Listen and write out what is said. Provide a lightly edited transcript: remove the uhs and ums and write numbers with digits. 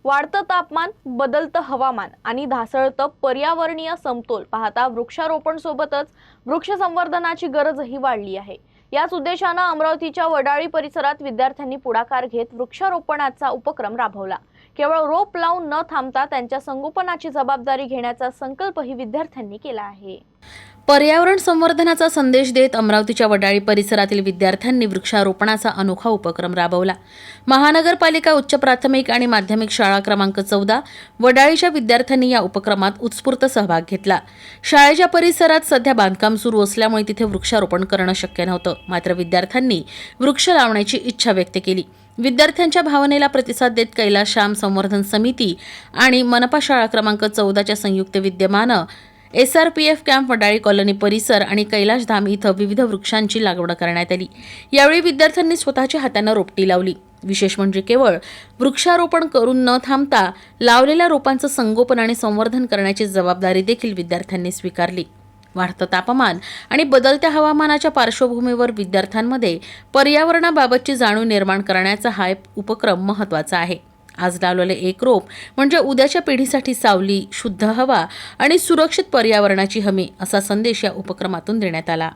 वाढतं तापमान, बदलतं हवामान आणि ढासळतं पर्यावरणीय समतोल पाहता वृक्षारोपण सोबतच वृक्ष संवर्धनाची गरजही वाढली आहे। याच उद्देशाने अमरावतीच्या वडाळी परिसरात विद्यार्थ्यांनी पुढाकार घेत वृक्षारोपणाचा उपक्रम राबवला। केवळ रोप लावून न थांबता त्यांच्या संगोपनाची जबाबदारी घेण्याचा संकल्पही विद्यार्थ्यांनी केला आहे। पर्यावरण संवर्धनाचा संदेश देत अमरावतीच्या वडाळी परिसरातील विद्यार्थ्यांनी वृक्षारोपणाचा अनोखा उपक्रम राबवला। महानगरपालिका उच्च प्राथमिक आणि माध्यमिक शाळा क्रमांक 14 वडाळीच्या विद्यार्थ्यांनी या उपक्रमात उत्स्फूर्त सहभाग घेतला। शाळेच्या परिसरात सध्या बांधकाम सुरू असल्यामुळे तिथे वृक्षारोपण करणं शक्य नव्हतं, मात्र विद्यार्थ्यांनी वृक्ष लावण्याची इच्छा व्यक्त केली। विद्यार्थ्यांच्या भावनेला प्रतिसाद देत कैलाश श्याम संवर्धन समिती आणि मनपा शाळा क्रमांक 14च्या संयुक्त विद्यमानं SRPF कॅम्प वडाळी कॉलनी परिसर आणि कैलाशधाम इथं विविध वृक्षांची लागवड करण्यात आली। यावेळी विद्यार्थ्यांनी स्वतःच्या हाताने रोपटी लावली। विशेष म्हणजे केवळ वृक्षारोपण करून न थांबता लावलेल्या रोपांचं संगोपन आणि संवर्धन करण्याची जबाबदारी देखील विद्यार्थ्यांनी स्वीकारली। वाढतं तापमान आणि बदलत्या हवामानाच्या पार्श्वभूमीवर विद्यार्थ्यांमध्ये पर्यावरणाबाबतची जाणीव निर्माण करण्याचा हा उपक्रम महत्त्वाचा आहे। आज लावलेले एक रोप म्हणजे उद्याच्या पिढीसाठी सावली, शुद्ध हवा आणि सुरक्षित पर्यावरणाची हमी असा संदेश या उपक्रमातून देण्यात आला।